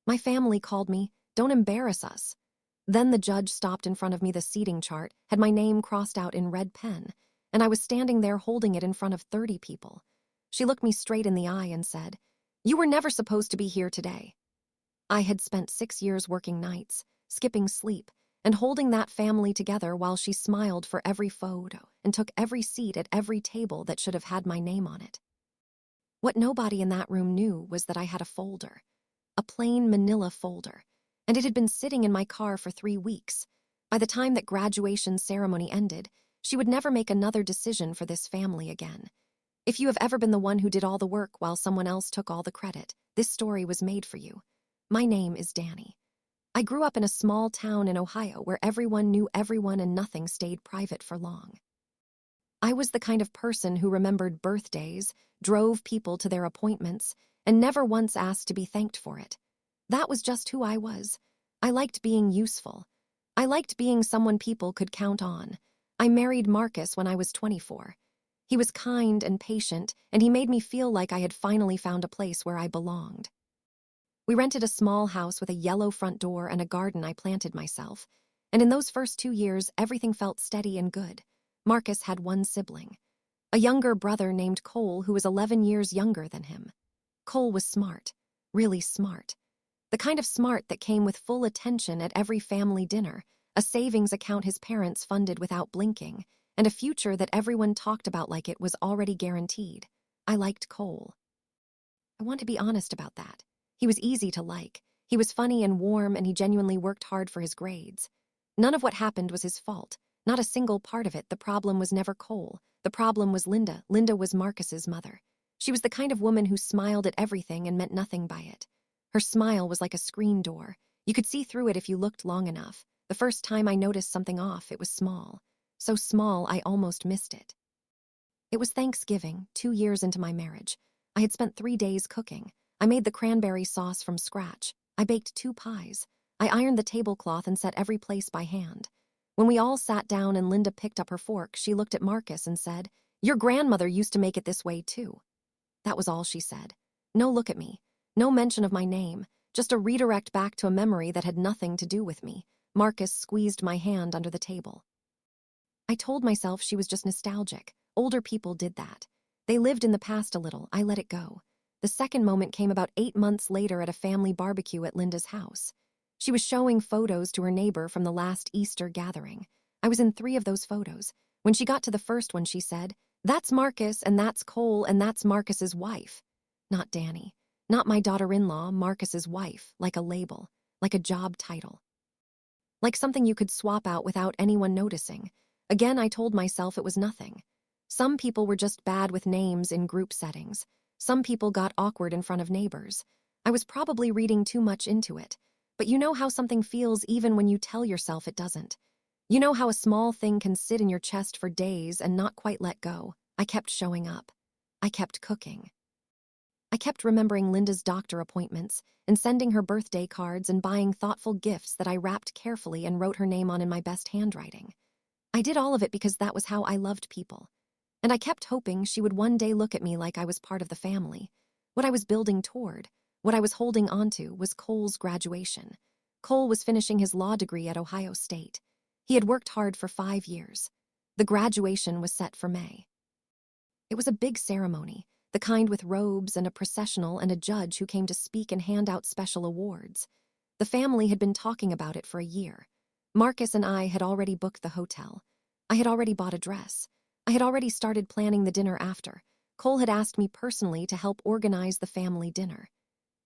My family called me, "Don't embarrass us." Then the judge stopped in front of me. The seating chart had my name crossed out in red pen, and I was standing there holding it in front of 30 people. She looked me straight in the eye and said, "You were never supposed to be here today." I had spent 6 years working nights, skipping sleep, and holding that family together while she smiled for every photo and took every seat at every table that should have had my name on it. What nobody in that room knew was that I had a folder, a plain manila folder, and it had been sitting in my car for 3 weeks. By the time that graduation ceremony ended, she would never make another decision for this family again. If you have ever been the one who did all the work while someone else took all the credit, this story was made for you. My name is Danny. I grew up in a small town in Ohio where everyone knew everyone and nothing stayed private for long. I was the kind of person who remembered birthdays, drove people to their appointments, and never once asked to be thanked for it. That was just who I was. I liked being useful. I liked being someone people could count on. I married Marcus when I was 24. He was kind and patient, and he made me feel like I had finally found a place where I belonged. We rented a small house with a yellow front door and a garden I planted myself, and in those first 2 years, everything felt steady and good. Marcus had one sibling, a younger brother named Cole who was 11 years younger than him. Cole was smart, really smart. The kind of smart that came with full attention at every family dinner, a savings account his parents funded without blinking, and a future that everyone talked about like it was already guaranteed. I liked Cole. I want to be honest about that. He was easy to like. He was funny and warm, and he genuinely worked hard for his grades. None of what happened was his fault. Not a single part of it. The problem was never Cole. The problem was Linda. Linda was Marcus's mother. She was the kind of woman who smiled at everything and meant nothing by it. Her smile was like a screen door. You could see through it if you looked long enough. The first time I noticed something off, it was small. So small, I almost missed it. It was Thanksgiving, 2 years into my marriage. I had spent 3 days cooking. I made the cranberry sauce from scratch. I baked 2 pies. I ironed the tablecloth and set every place by hand. When we all sat down and Linda picked up her fork, she looked at Marcus and said, "Your grandmother used to make it this way too." That was all she said. No look at me. No mention of my name. Just a redirect back to a memory that had nothing to do with me. Marcus squeezed my hand under the table. I told myself she was just nostalgic. Older people did that. They lived in the past a little. I let it go. The second moment came about 8 months later at a family barbecue at Linda's house. She was showing photos to her neighbor from the last Easter gathering. I was in 3 of those photos. When she got to the first one, she said, "That's Marcus, and that's Cole, and that's Marcus's wife." Not Danny. Not my daughter-in-law, Marcus's wife, like a label, like a job title. Like something you could swap out without anyone noticing. Again, I told myself it was nothing. Some people were just bad with names in group settings. Some people got awkward in front of neighbors. I was probably reading too much into it. But you know how something feels even when you tell yourself it doesn't. You know how a small thing can sit in your chest for days and not quite let go. I kept showing up. I kept cooking. I kept remembering Linda's doctor appointments and sending her birthday cards and buying thoughtful gifts that I wrapped carefully and wrote her name on in my best handwriting. I did all of it because that was how I loved people. And I kept hoping she would one day look at me like I was part of the family. What I was building toward, what I was holding onto, was Cole's graduation. Cole was finishing his law degree at Ohio State. He had worked hard for 5 years. The graduation was set for May. It was a big ceremony, the kind with robes and a processional and a judge who came to speak and hand out special awards. The family had been talking about it for a year. Marcus and I had already booked the hotel. I had already bought a dress. I had already started planning the dinner after. Cole had asked me personally to help organize the family dinner.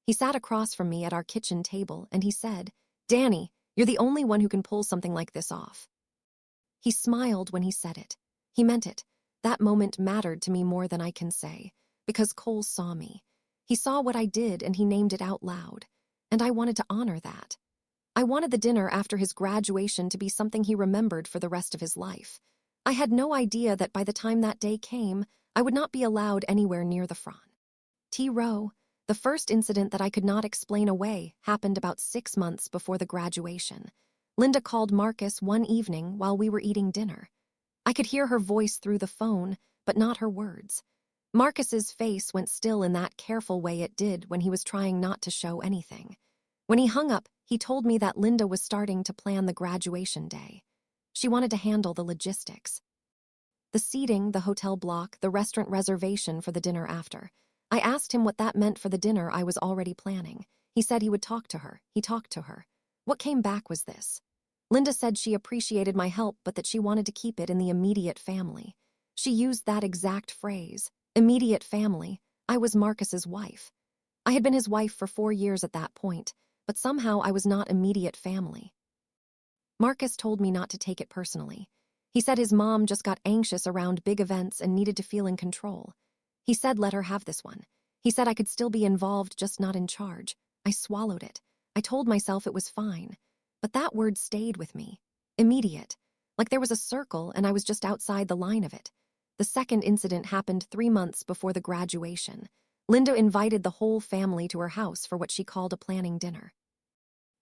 He sat across from me at our kitchen table and he said, "Danny, you're the only one who can pull something like this off." He smiled when he said it. He meant it. That moment mattered to me more than I can say, because Cole saw me. He saw what I did and he named it out loud. And I wanted to honor that. I wanted the dinner after his graduation to be something he remembered for the rest of his life. I had no idea that by the time that day came, I would not be allowed anywhere near the front. Row, the first incident that I could not explain away, happened about 6 months before the graduation. Linda called Marcus one evening while we were eating dinner. I could hear her voice through the phone, but not her words. Marcus's face went still in that careful way it did when he was trying not to show anything. When he hung up, he told me that Linda was starting to plan the graduation day. She wanted to handle the logistics. The seating, the hotel block, the restaurant reservation for the dinner after. I asked him what that meant for the dinner I was already planning. He said he would talk to her. He talked to her. What came back was this. Linda said she appreciated my help, but that she wanted to keep it in the immediate family. She used that exact phrase, immediate family. I was Marcus's wife. I had been his wife for 4 years at that point, but somehow I was not immediate family. Marcus told me not to take it personally. He said his mom just got anxious around big events and needed to feel in control. He said let her have this one. He said I could still be involved, just not in charge. I swallowed it. I told myself it was fine. But that word stayed with me. Immediate. Like there was a circle and I was just outside the line of it. The second incident happened 3 months before the graduation. Linda invited the whole family to her house for what she called a planning dinner.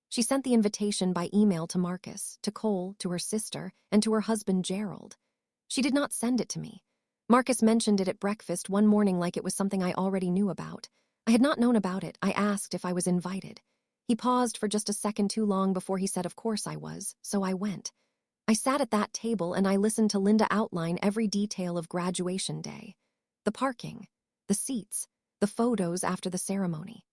She sent the invitation by email to Marcus, to Cole, to her sister, and to her husband Gerald. She did not send it to me. Marcus mentioned it at breakfast one morning like it was something I already knew about. I had not known about it. I asked if I was invited. He paused for just a second too long before he said of course I was, so I went. I sat at that table and I listened to Linda outline every detail of graduation day. The parking, the seats, the photos after the ceremony.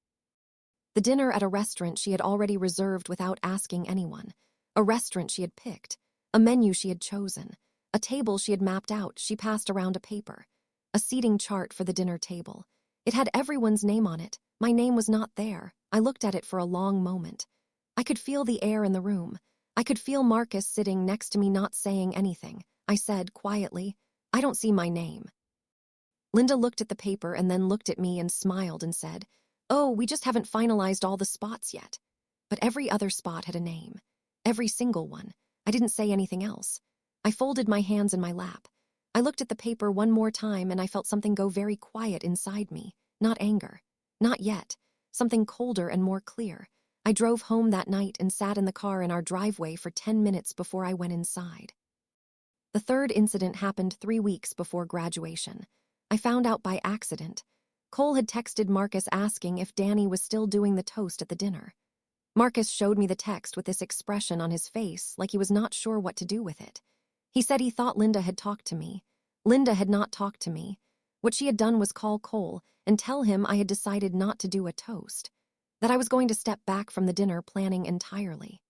The dinner at a restaurant she had already reserved without asking anyone. A restaurant she had picked. A menu she had chosen. A table she had mapped out. She passed around a paper. A seating chart for the dinner table. It had everyone's name on it. My name was not there. I looked at it for a long moment. I could feel the air in the room. I could feel Marcus sitting next to me not saying anything. I said quietly, I don't see my name. Linda looked at the paper and then looked at me and smiled and said, oh, we just haven't finalized all the spots yet. But every other spot had a name. Every single one. I didn't say anything else. I folded my hands in my lap. I looked at the paper one more time and I felt something go very quiet inside me. Not anger. Not yet. Something colder and more clear. I drove home that night and sat in the car in our driveway for 10 minutes before I went inside. The third incident happened 3 weeks before graduation. I found out by accident. Cole had texted Marcus asking if Danny was still doing the toast at the dinner. Marcus showed me the text with this expression on his face, like he was not sure what to do with it. He said he thought Linda had talked to me. Linda had not talked to me. What she had done was call Cole and tell him I had decided not to do a toast, that I was going to step back from the dinner planning entirely,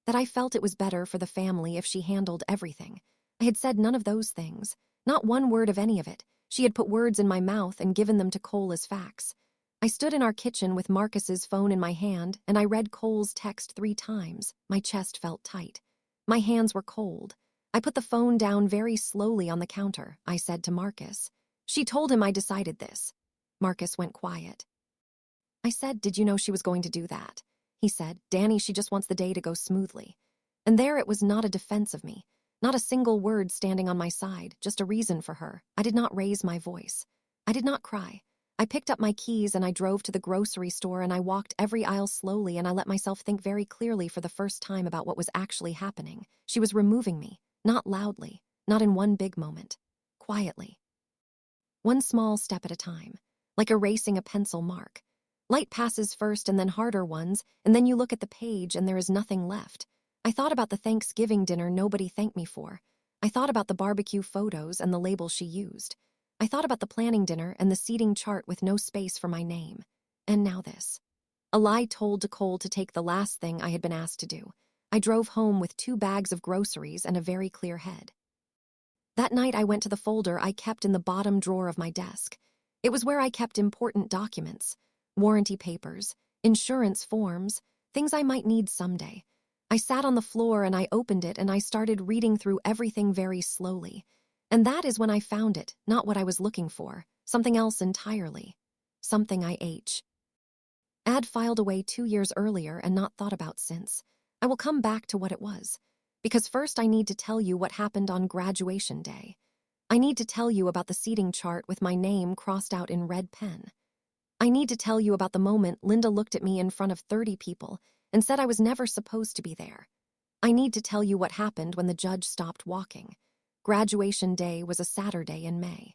that I felt it was better for the family if she handled everything. I had said none of those things, not one word of any of it. She had put words in my mouth and given them to Cole as facts. I stood in our kitchen with Marcus's phone in my hand, and I read Cole's text 3 times. My chest felt tight. My hands were cold. I put the phone down very slowly on the counter. I said to Marcus, she told him I decided this. Marcus went quiet. I said, did you know she was going to do that? He said, Danny, she just wants the day to go smoothly. And there it was, not a defense of me. Not a single word standing on my side, just a reason for her. I did not raise my voice. I did not cry. I picked up my keys and I drove to the grocery store and I walked every aisle slowly and I let myself think very clearly for the first time about what was actually happening. She was removing me, not loudly, not in one big moment, quietly. One small step at a time, like erasing a pencil mark. Light passes first and then harder ones, and then you look at the page and there is nothing left. I thought about the Thanksgiving dinner nobody thanked me for. I thought about the barbecue photos and the label she used. I thought about the planning dinner and the seating chart with no space for my name. And now this. A lie told to Cole to take the last thing I had been asked to do. I drove home with 2 bags of groceries and a very clear head. That night I went to the folder I kept in the bottom drawer of my desk. It was where I kept important documents, warranty papers, insurance forms, things I might need someday. I sat on the floor and I opened it and I started reading through everything very slowly. And that is when I found it, not what I was looking for, something else entirely. Something I had filed away 2 years earlier and not thought about since. I will come back to what it was. Because first I need to tell you what happened on graduation day. I need to tell you about the seating chart with my name crossed out in red pen. I need to tell you about the moment Linda looked at me in front of 30 people and said I was never supposed to be there. I need to tell you what happened when the judge stopped walking. Graduation day was a Saturday in May.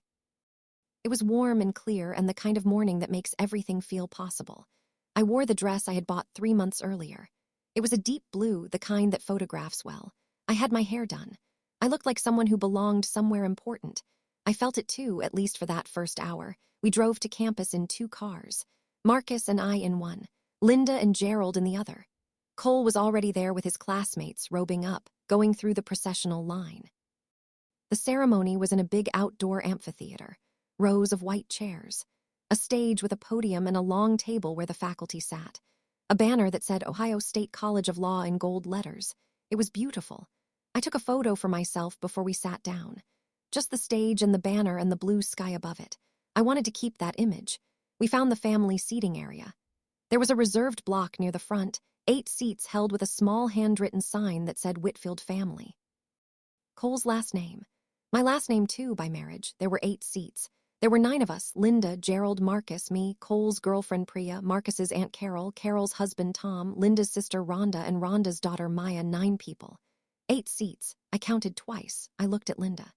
It was warm and clear and the kind of morning that makes everything feel possible. I wore the dress I had bought 3 months earlier. It was a deep blue, the kind that photographs well. I had my hair done. I looked like someone who belonged somewhere important. I felt it too, at least for that first hour. We drove to campus in 2 cars. Marcus and I in one, Linda and Gerald in the other. Cole was already there with his classmates, robing up, going through the processional line. The ceremony was in a big outdoor amphitheater, rows of white chairs, a stage with a podium and a long table where the faculty sat, a banner that said Ohio State College of Law in gold letters. It was beautiful. I took a photo for myself before we sat down. Just the stage and the banner and the blue sky above it. I wanted to keep that image. We found the family seating area. There was a reserved block near the front, 8 seats held with a small handwritten sign that said Whitfield family. Cole's last name. My last name too, by marriage. There were 8 seats. There were 9 of us, Linda, Gerald, Marcus, me, Cole's girlfriend Priya, Marcus's Aunt Carol, Carol's husband Tom, Linda's sister Rhonda, and Rhonda's daughter Maya. 9 people. 8 seats. I counted twice. I looked at Linda.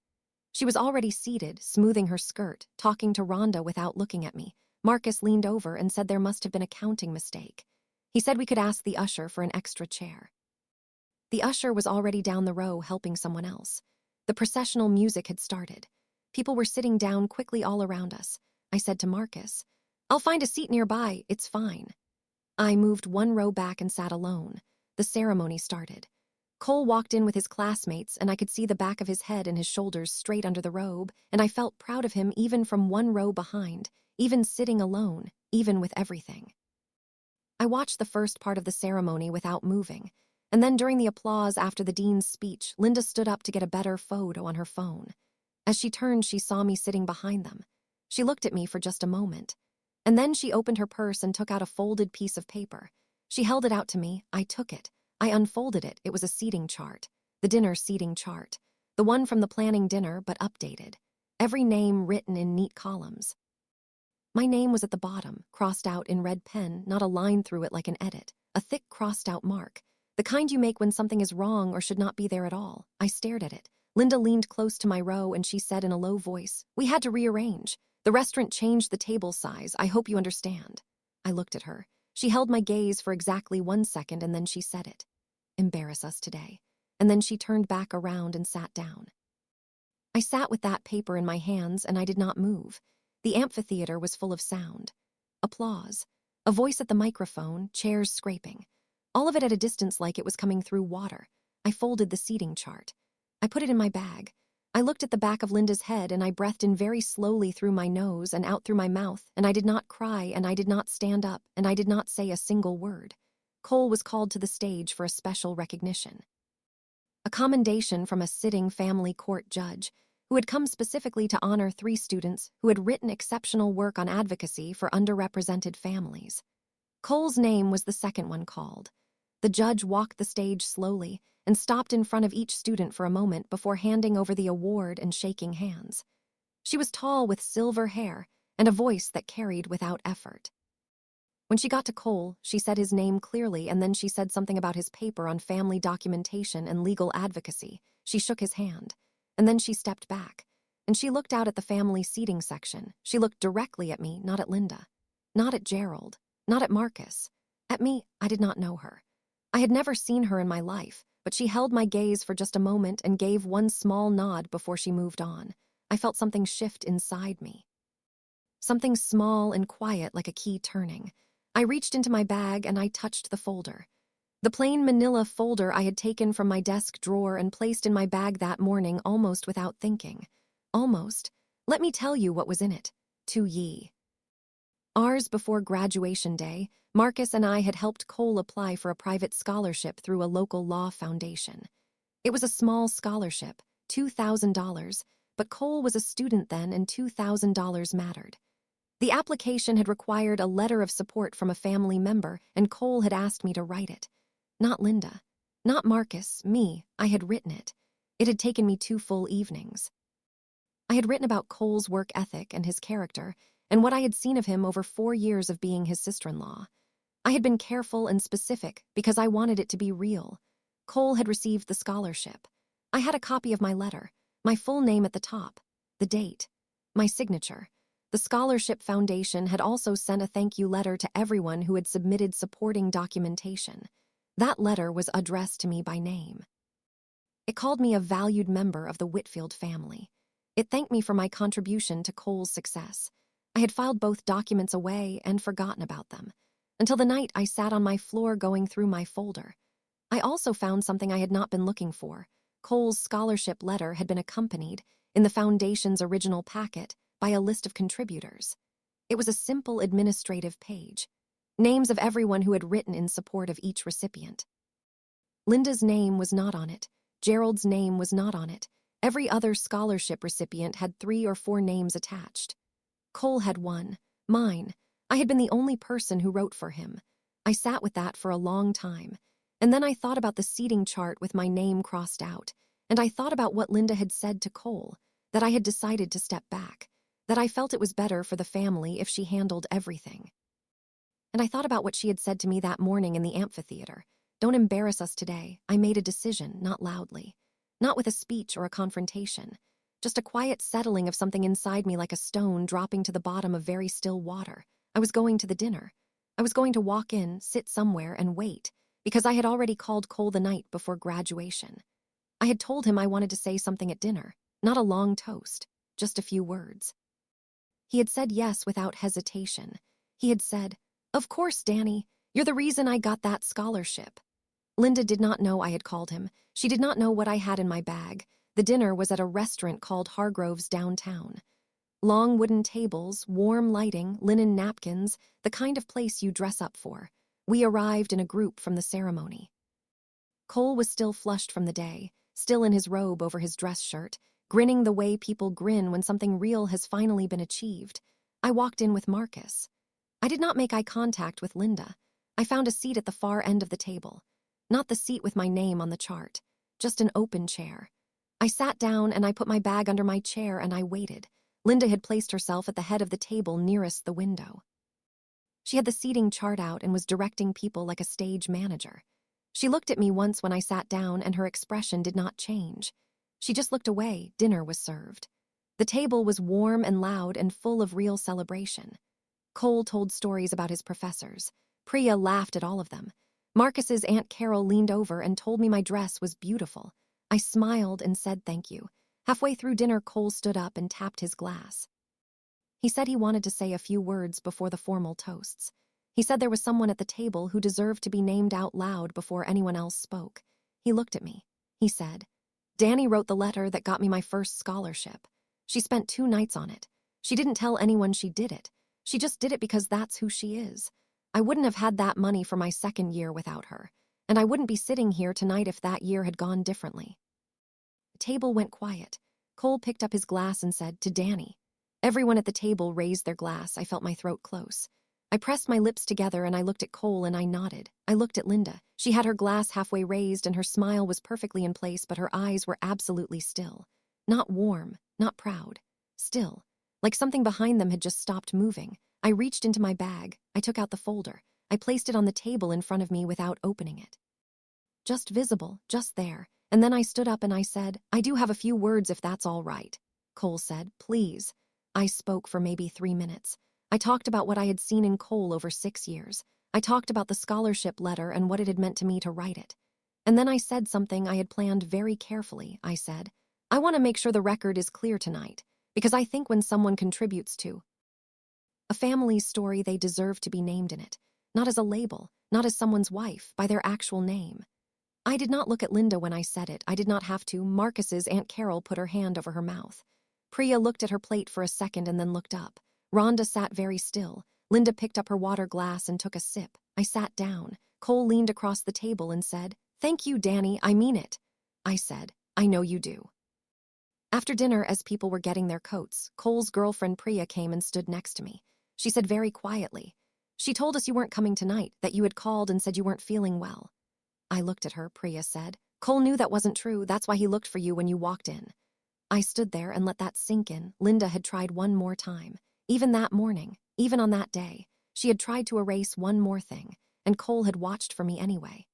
She was already seated, smoothing her skirt, talking to Rhonda without looking at me. Marcus leaned over and said there must have been a counting mistake. He said we could ask the usher for an extra chair. The usher was already down the row helping someone else. The processional music had started. People were sitting down quickly all around us. I said to Marcus, "I'll find a seat nearby, it's fine." I moved 1 row back and sat alone. The ceremony started. Cole walked in with his classmates, and I could see the back of his head and his shoulders straight under the robe, and I felt proud of him even from 1 row behind, even sitting alone, even with everything. I watched the first part of the ceremony without moving, and then during the applause after the dean's speech, Linda stood up to get a better photo on her phone. As she turned, she saw me sitting behind them. She looked at me for just a moment, and then she opened her purse and took out a folded piece of paper. She held it out to me. I took it. I unfolded it. It was a seating chart, the dinner seating chart, the one from the planning dinner, but updated. Every name written in neat columns. My name was at the bottom, crossed out in red pen, not a line through it like an edit, a thick crossed out mark, the kind you make when something is wrong or should not be there at all. I stared at it. Linda leaned close to my row and she said in a low voice, "We had to rearrange. The restaurant changed the table size. I hope you understand." I looked at her. She held my gaze for exactly 1 second and then she said it. "Embarrass us today." And then she turned back around and sat down. I sat with that paper in my hands and I did not move. The amphitheater was full of sound. Applause. A voice at the microphone, chairs scraping. All of it at a distance like it was coming through water. I folded the seating chart. I put it in my bag. I looked at the back of Linda's head and I breathed in very slowly through my nose and out through my mouth, and I did not cry and I did not stand up and I did not say a single word. Cole was called to the stage for a special recognition. A commendation from a sitting family court judge who had come specifically to honor 3 students who had written exceptional work on advocacy for underrepresented families. Cole's name was the second one called. The judge walked the stage slowly and stopped in front of each student for a moment before handing over the award and shaking hands. She was tall with silver hair and a voice that carried without effort. When she got to Cole, she said his name clearly and then she said something about his paper on family documentation and legal advocacy. She shook his hand, and then she stepped back, and she looked out at the family seating section. She looked directly at me, not at Linda, not at Gerald, not at Marcus. At me, I did not know her. I had never seen her in my life, but she held my gaze for just a moment and gave one small nod before she moved on. I felt something shift inside me. Something small and quiet like a key turning. I reached into my bag and I touched the folder. The plain manila folder I had taken from my desk drawer and placed in my bag that morning almost without thinking. Almost. Let me tell you what was in it. To ye. Hours before graduation day, Marcus and I had helped Cole apply for a private scholarship through a local law foundation. It was a small scholarship, $2,000, but Cole was a student then and $2,000 mattered. The application had required a letter of support from a family member, and Cole had asked me to write it. Not Linda, not Marcus, me. I had written it. It had taken me 2 full evenings. I had written about Cole's work ethic and his character, and what I had seen of him over 4 years of being his sister-in-law. I had been careful and specific because I wanted it to be real. Cole had received the scholarship. I had a copy of my letter, my full name at the top, the date, my signature. The The Scholarship Foundation had also sent a thank you letter to everyone who had submitted supporting documentation. That letter was addressed to me by name. It called me a valued member of the Whitfield family. It thanked me for my contribution to Cole's success. I had filed both documents away and forgotten about them, until the night I sat on my floor going through my folder. I also found something I had not been looking for. Cole's scholarship letter had been accompanied, in the foundation's original packet, by a list of contributors. It was a simple administrative page. Names of everyone who had written in support of each recipient. Linda's name was not on it. Gerald's name was not on it. Every other scholarship recipient had 3 or 4 names attached. Cole had one, mine. I had been the only person who wrote for him. I sat with that for a long time, and then I thought about the seating chart with my name crossed out, and I thought about what Linda had said to Cole, that I had decided to step back, that I felt it was better for the family if she handled everything. And I thought about what she had said to me that morning in the amphitheater. Don't embarrass us today. I made a decision, not loudly. Not with a speech or a confrontation. Just a quiet settling of something inside me like a stone dropping to the bottom of very still water. I was going to the dinner. I was going to walk in, sit somewhere, and wait, because I had already called Cole the night before graduation. I had told him I wanted to say something at dinner, not a long toast, just a few words. He had said yes without hesitation. He had said, "Of course, Danny, you're the reason I got that scholarship." Linda did not know I had called him. She did not know what I had in my bag. The dinner was at a restaurant called Hargrove's downtown. Long wooden tables, warm lighting, linen napkins, the kind of place you dress up for. We arrived in a group from the ceremony. Cole was still flushed from the day, still in his robe over his dress shirt, grinning the way people grin when something real has finally been achieved. I walked in with Marcus. I did not make eye contact with Linda. I found a seat at the far end of the table. Not the seat with my name on the chart, just an open chair. I sat down and I put my bag under my chair and I waited. Linda had placed herself at the head of the table nearest the window. She had the seating chart out and was directing people like a stage manager. She looked at me once when I sat down and her expression did not change. She just looked away. Dinner was served. The table was warm and loud and full of real celebration. Cole told stories about his professors. Priya laughed at all of them. Marcus's Aunt Carol leaned over and told me my dress was beautiful. I smiled and said thank you. Halfway through dinner, Cole stood up and tapped his glass. He said he wanted to say a few words before the formal toasts. He said there was someone at the table who deserved to be named out loud before anyone else spoke. He looked at me. He said, "Danny wrote the letter that got me my first scholarship. She spent 2 nights on it. She didn't tell anyone she did it. She just did it because that's who she is. I wouldn't have had that money for my 2nd year without her, and I wouldn't be sitting here tonight if that year had gone differently." The table went quiet. Cole picked up his glass and said, "To Danny." Everyone at the table raised their glass. I felt my throat close. I pressed my lips together and I looked at Cole and I nodded. I looked at Linda. She had her glass halfway raised and her smile was perfectly in place, but her eyes were absolutely still. Not warm, not proud. Still, like something behind them had just stopped moving. I reached into my bag. I took out the folder. I placed it on the table in front of me without opening it. Just visible, just there. And then I stood up and I said, "I do have a few words if that's all right." Cole said, "Please." I spoke for maybe 3 minutes. I talked about what I had seen in Cole over 6 years. I talked about the scholarship letter and what it had meant to me to write it. And then I said something I had planned very carefully. I said, "I want to make sure the record is clear tonight, because I think when someone contributes to a family's story, they deserve to be named in it, not as a label, not as someone's wife, by their actual name." I did not look at Linda when I said it. I did not have to. Marcus's Aunt Carol put her hand over her mouth. Priya looked at her plate for a second and then looked up. Rhonda sat very still. Linda picked up her water glass and took a sip. I sat down. Cole leaned across the table and said, "Thank you, Danny, I mean it." I said, "I know you do." After dinner, as people were getting their coats, Cole's girlfriend Priya came and stood next to me. She said very quietly, "She told us you weren't coming tonight, that you had called and said you weren't feeling well." I looked at her. Priya said, "Cole knew that wasn't true. That's why he looked for you when you walked in." I stood there and let that sink in. Linda had tried one more time. Even that morning, even on that day, she had tried to erase one more thing, and Cole had watched for me anyway.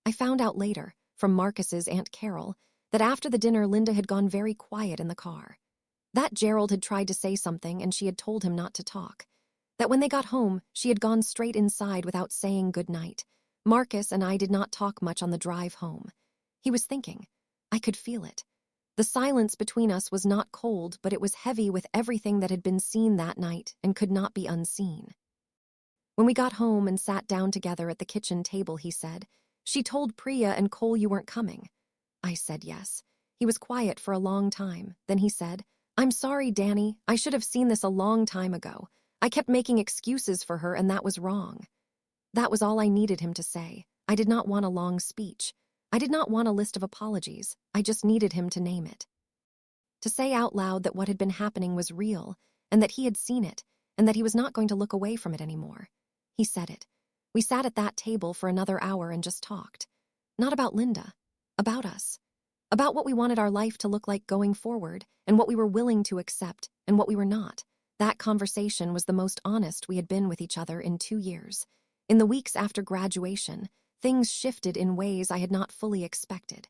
I found out later, from Marcus's Aunt Carol, that after the dinner Linda had gone very quiet in the car. That Gerald had tried to say something and she had told him not to talk. That when they got home, she had gone straight inside without saying good night. Marcus and I did not talk much on the drive home. He was thinking. I could feel it. The silence between us was not cold, but it was heavy with everything that had been seen that night and could not be unseen. When we got home and sat down together at the kitchen table, he said, "She told Priya and Cole you weren't coming." I said yes. He was quiet for a long time. Then he said, "I'm sorry, Danny. I should have seen this a long time ago. I kept making excuses for her and that was wrong." That was all I needed him to say. I did not want a long speech. I did not want a list of apologies. I just needed him to name it. To say out loud that what had been happening was real, and that he had seen it, and that he was not going to look away from it anymore. He said it. We sat at that table for another hour and just talked. Not about Linda. About us. About what we wanted our life to look like going forward, and what we were willing to accept, and what we were not. That conversation was the most honest we had been with each other in 2 years. In the weeks after graduation, things shifted in ways I had not fully expected.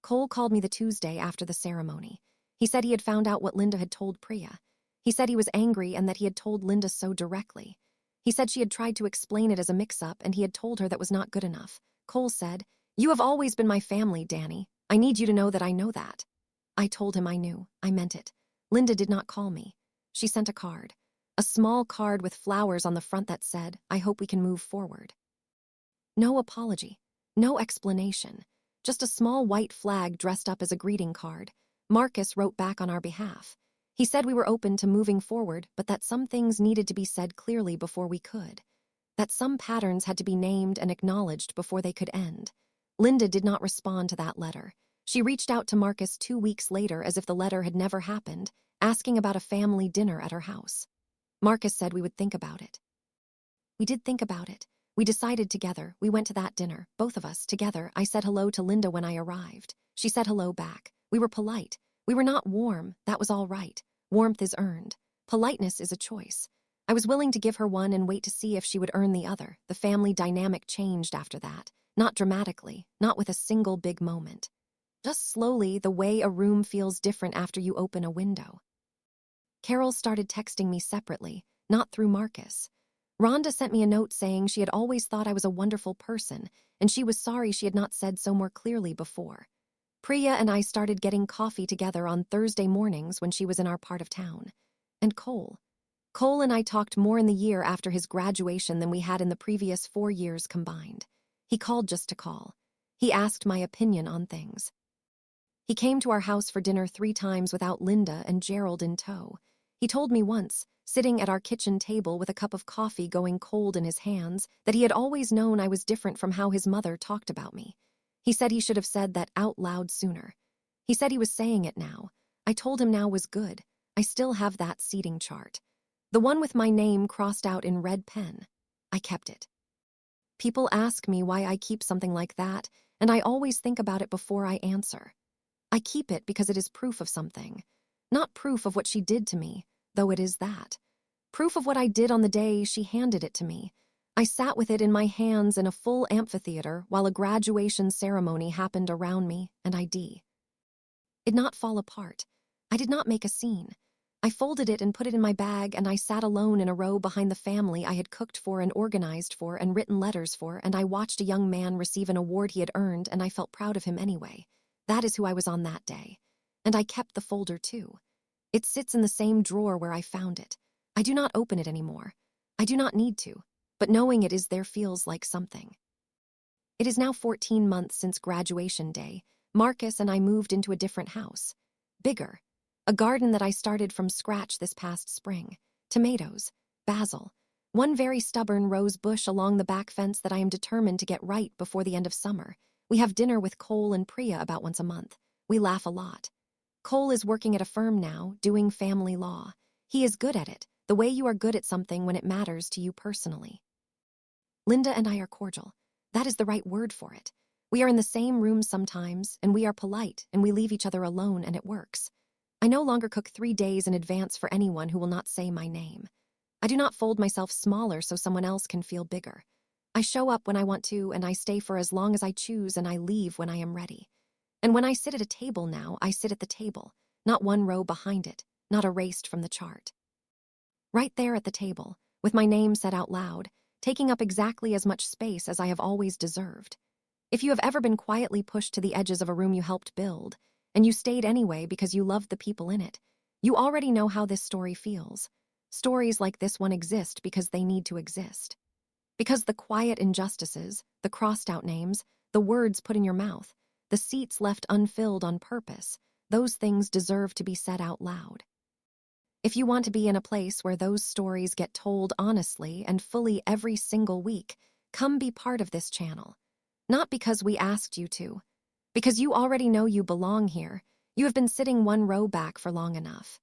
Cole called me the Tuesday after the ceremony. He said he had found out what Linda had told Priya. He said he was angry and that he had told Linda so directly. He said she had tried to explain it as a mix-up and he had told her that was not good enough. Cole said, "You have always been my family, Danny. I need you to know that I know that." I told him I knew. I meant it. Linda did not call me. She sent a card. A small card with flowers on the front that said, "I hope we can move forward." No apology. No explanation. Just a small white flag dressed up as a greeting card. Marcus wrote back on our behalf. He said we were open to moving forward, but that some things needed to be said clearly before we could. That some patterns had to be named and acknowledged before they could end. Linda did not respond to that letter. She reached out to Marcus 2 weeks later as if the letter had never happened, asking about a family dinner at her house. Marcus said we would think about it. We did think about it. We decided together. We went to that dinner, both of us, together. I said hello to Linda when I arrived. She said hello back. We were polite. We were not warm. That was all right. Warmth is earned. Politeness is a choice. I was willing to give her one and wait to see if she would earn the other. The family dynamic changed after that. Not dramatically, not with a single big moment. Just slowly, the way a room feels different after you open a window. Carol started texting me separately, not through Marcus. Rhonda sent me a note saying she had always thought I was a wonderful person, and she was sorry she had not said so more clearly before. Priya and I started getting coffee together on Thursday mornings when she was in our part of town. And Cole. Cole and I talked more in the year after his graduation than we had in the previous 4 years combined. He called just to call. He asked my opinion on things. He came to our house for dinner 3 times without Linda and Gerald in tow. He told me once, sitting at our kitchen table with a cup of coffee going cold in his hands, that he had always known I was different from how his mother talked about me. He said he should have said that out loud sooner. He said he was saying it now. I told him now was good. I still have that seating chart. The one with my name crossed out in red pen. I kept it. People ask me why I keep something like that, and I always think about it before I answer. I keep it because it is proof of something. Not proof of what she did to me, though it is that. Proof of what I did on the day she handed it to me. I sat with it in my hands in a full amphitheater while a graduation ceremony happened around me, and I did not fall apart. I did not make a scene. I folded it and put it in my bag, and I sat alone in a row behind the family I had cooked for and organized for and written letters for, and I watched a young man receive an award he had earned, and I felt proud of him anyway. That is who I was on that day. And I kept the folder too. It sits in the same drawer where I found it. I do not open it anymore. I do not need to, but knowing it is there feels like something. It is now 14 months since graduation day. Marcus and I moved into a different house. Bigger. A garden that I started from scratch this past spring. Tomatoes. Basil. One very stubborn rose bush along the back fence that I am determined to get right before the end of summer. We have dinner with Cole and Priya about once a month. We laugh a lot. Cole is working at a firm now, doing family law. He is good at it, the way you are good at something when it matters to you personally. Linda and I are cordial. That is the right word for it. We are in the same room sometimes, and we are polite, and we leave each other alone, and it works. I no longer cook 3 days in advance for anyone who will not say my name. I do not fold myself smaller so someone else can feel bigger. I show up when I want to, and I stay for as long as I choose, and I leave when I am ready. And when I sit at a table now, I sit at the table. not one row behind it, not erased from the chart. Right there at the table, with my name said out loud, taking up exactly as much space as I have always deserved. If you have ever been quietly pushed to the edges of a room you helped build, and you stayed anyway because you loved the people in it, you already know how this story feels. Stories like this one exist because they need to exist. Because the quiet injustices, the crossed-out names, the words put in your mouth, the seats left unfilled on purpose, those things deserve to be said out loud. If you want to be in a place where those stories get told honestly and fully every single week, come be part of this channel. Not because we asked you to, because you already know you belong here. You have been sitting one row back for long enough.